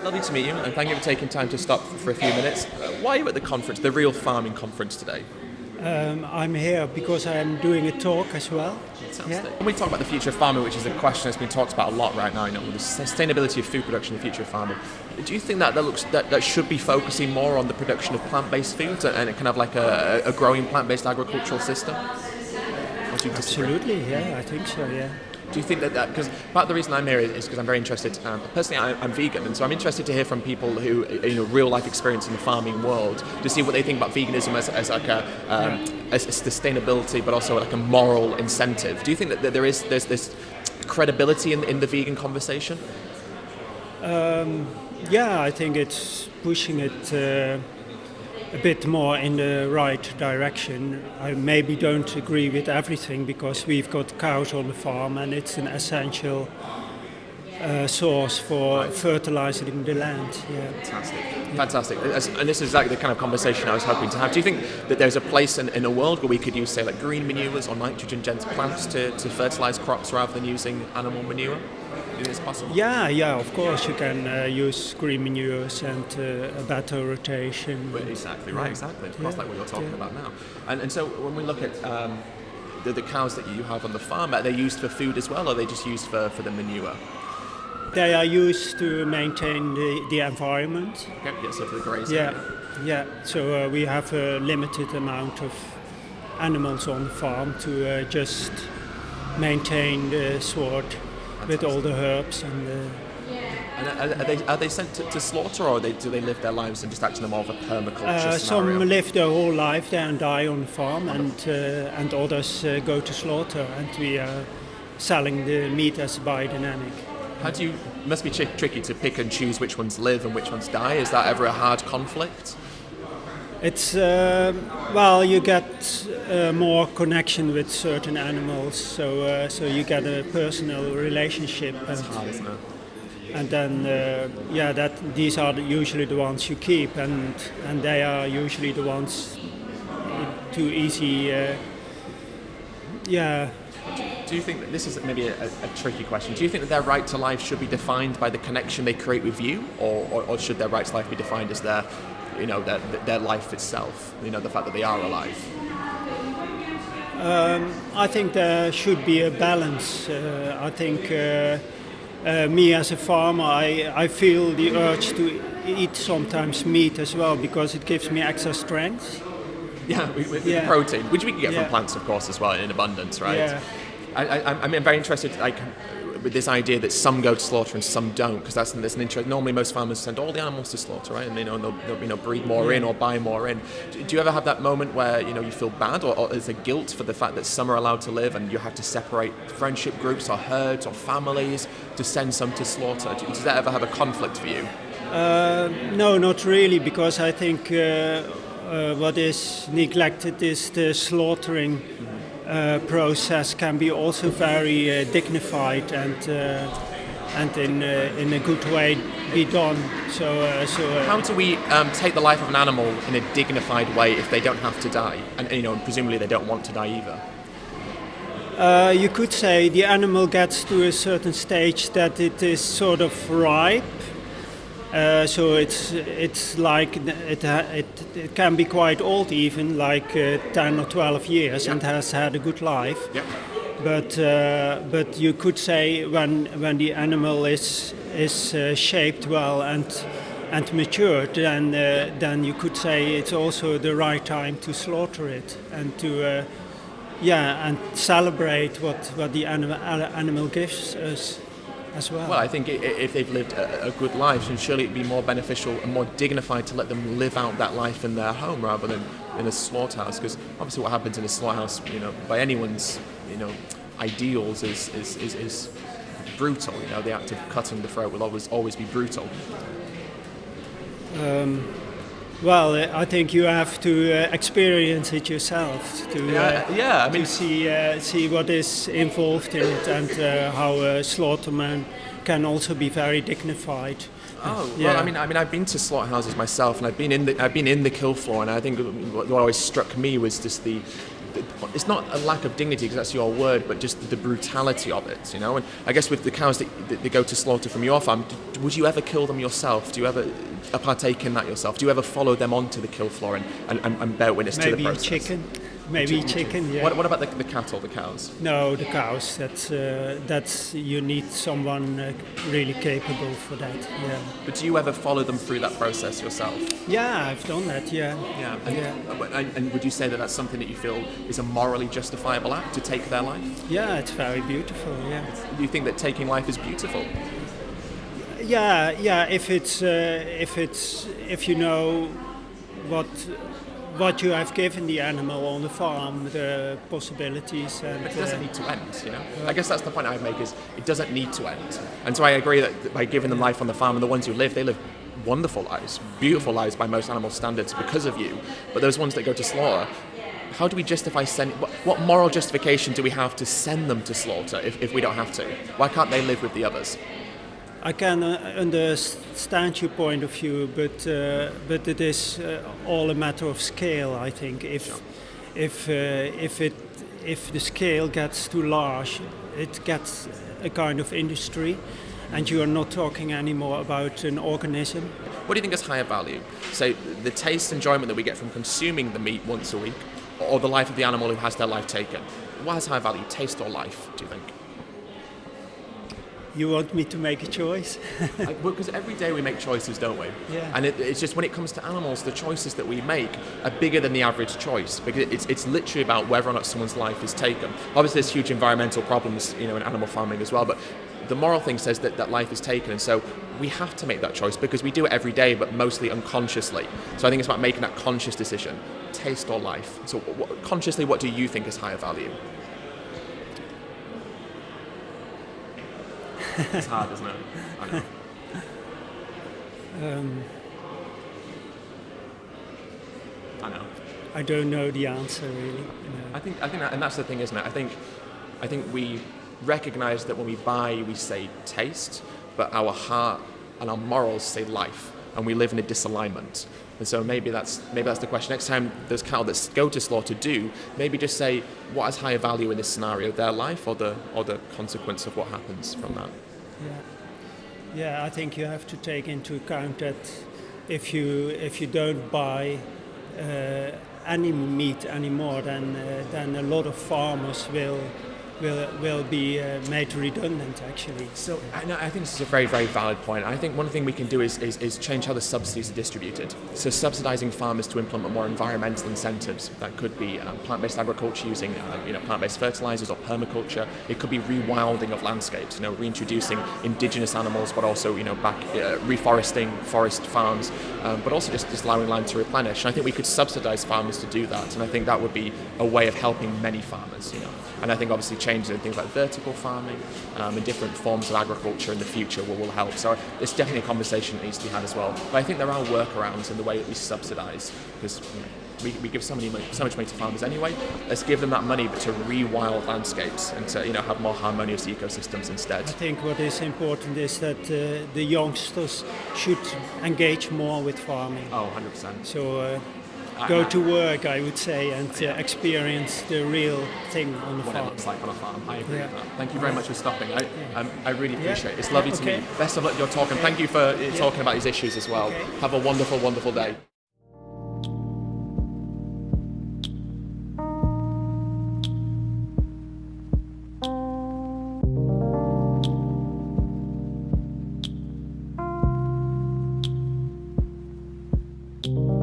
Lovely to meet you, and thank you for taking time to stop for a few minutes. Why are you at the conference, the Real Farming Conference today? I'm here because I'm doing a talk as well. Fantastic. When we talk about the future of farming, which is a question that's been talked about a lot right now, the sustainability of food production, the future of farming, do you think that should be focusing more on the production of plant-based foods and kind of like a growing plant-based agricultural system? Absolutely, yeah, I think so, yeah. Do you think that because part of the reason I'm here is because I'm very interested. Personally, I'm vegan, and so I'm interested to hear from people who, real life experience in the farming world, to see what they think about veganism as like as sustainability, but also like a moral incentive. Do you think that there's this credibility in the vegan conversation? Yeah, I think it's pushing it a bit more in the right direction. I maybe don't agree with everything because we've got cows on the farm and it's an essential source for fertilizing the land. Yeah. Fantastic. And this is exactly the kind of conversation I was hoping to have. Do you think that there's a place in a world where we could use, say, like green manures or nitrogen-dense plants to fertilize crops rather than using animal manure? Do you think it's possible? Yeah, of course you can use green manures and a better rotation. Exactly. Of course, like what you're talking about now. And so when we look at the cows that you have on the farm, are they used for food as well, or are they just used for the manure? They are used to maintain the environment. Okay, yeah, so for the grazing. Yeah. So we have a limited amount of animals on the farm to just maintain the sward. With all the herbs and. Are they sent to slaughter, or do they live their lives and just act in more of a permaculture scenario? Some live their whole life there and die on the farm, and others go to slaughter, and we are selling the meat as biodynamic. Must be tricky to pick and choose which ones live and which ones die. Is that ever a hard conflict? It's you get more connection with certain animals, so you get a personal relationship. That's hard, isn't it? And then these are usually the ones you keep, and they are usually the ones too easy. Do you think that this is maybe a tricky question? Do you think that their right to life should be defined by the connection they create with you, or should their right to life be defined as their life itself, the fact that they are alive? I think there should be a balance. I think me as a farmer, I feel the urge to eat sometimes meat as well because it gives me extra strength. Yeah, with protein, which we can get from plants, of course, as well, in abundance, right? Yeah. I'm very interested, with this idea that some go to slaughter and some don't, because that's an interest. Normally, most farmers send all the animals to slaughter, right? And they'll breed more in or buy more in. Do you ever have that moment where you feel bad, or is there guilt for the fact that some are allowed to live and you have to separate friendship groups or herds or families to send some to slaughter? Does that ever have a conflict for you? No, not really, because I think what is neglected is the slaughtering. Process can be also very dignified and in a good way be done. So how do we take the life of an animal in a dignified way if they don't have to die, and presumably they don't want to die either? You could say the animal gets to a certain stage that it is sort of ripe. So it's like it can be quite old, even like 10 or 12 years, and has had a good life. Yeah. But you could say when the animal is shaped well and matured, then you could say it's also the right time to slaughter it and to and celebrate what the animal gives us. As well. Well, I think if they've lived a good life, then surely it'd be more beneficial and more dignified to let them live out that life in their home rather than in a slaughterhouse. Because obviously, what happens in a slaughterhouse, by anyone's, ideals is brutal. The act of cutting the throat will always be brutal. Well, I think you have to experience it yourself to see what is involved in it and how a slaughterman can also be very dignified. Oh, well, I've been to slaughterhouses myself, and I've been in the kill floor, and I think what always struck me was just the it's not a lack of dignity because that's your word, but just the brutality of it, you know. And I guess with the cows that go to slaughter from your farm, would you ever kill them yourself? Do you ever partake in that yourself? Do you ever follow them onto the kill floor and bear witness to the process? Maybe chicken. Yeah. What about the cattle, the cows? No, the cows. That's you need someone really capable for that. Yeah. But do you ever follow them through that process yourself? Yeah, I've done that. Yeah. Yeah. And would you say that that's something that you feel is a morally justifiable act to take their life? Yeah, it's very beautiful. Yeah. Do you think that taking life is beautiful? Yeah. If you know what you have given the animal on the farm, the possibilities. And, but it doesn't need to end, you know? I guess that's the point I make, is it doesn't need to end. And so I agree that by giving them life on the farm, and the ones who live, they live wonderful lives, beautiful lives by most animal standards because of you. But those ones that go to slaughter, how do we justify what moral justification do we have to send them to slaughter if we don't have to? Why can't they live with the others? I can understand your point of view, but it is all a matter of scale. I think if the scale gets too large, it gets a kind of industry, and you are not talking anymore about an organism. What do you think is higher value? So the taste enjoyment that we get from consuming the meat once a week, or the life of the animal who has their life taken? What has higher value, taste or life, do you think? You want me to make a choice? Because every day we make choices, don't we? Yeah. And it's just when it comes to animals, the choices that we make are bigger than the average choice, because it's literally about whether or not someone's life is taken. Obviously, there's huge environmental problems, you know, in animal farming as well, but the moral thing says that life is taken, and so we have to make that choice because we do it every day, but mostly unconsciously. So I think it's about making that conscious decision, taste or life. So consciously, what do you think is higher value? It's hard, isn't it? I know. I know. I don't know the answer really. I think that, and that's the thing, isn't it? I think we recognise that when we buy, we say taste, but our heart and our morals say life, and we live in a disalignment. And so maybe that's the question. Next time those cattle that go to slaughter do, maybe just say what has higher value in this scenario, their life or the consequence of what happens from that. Yeah, I think you have to take into account that if you don't buy any meat anymore, then a lot of farmers will be made redundant, actually. So I think this is a very, very valid point. I think one thing we can do is change how the subsidies are distributed. So subsidising farmers to implement more environmental incentives. That could be plant-based agriculture using plant-based fertilisers or permaculture. It could be rewilding of landscapes, reintroducing indigenous animals, but also reforesting forest farms, but also just allowing land to replenish. And I think we could subsidise farmers to do that, and I think that would be a way of helping many farmers. And I think obviously changing things like vertical farming and different forms of agriculture in the future will help. So it's definitely a conversation that needs to be had as well. But I think there are workarounds in the way that we subsidise, because we give so much money to farmers anyway. Let's give them that money, but to rewild landscapes and to have more harmonious ecosystems instead. I think what is important is that the youngsters should engage more with farming. Oh, 100%. So. Go to work, I would say, and experience the real thing on the farm. What it looks like on a farm. I agree with that. Thank you very much for stopping. I really appreciate it. It's lovely to meet you. Best of luck with your talk, and thank you for talking about these issues as well. Okay. Have a wonderful, wonderful day. you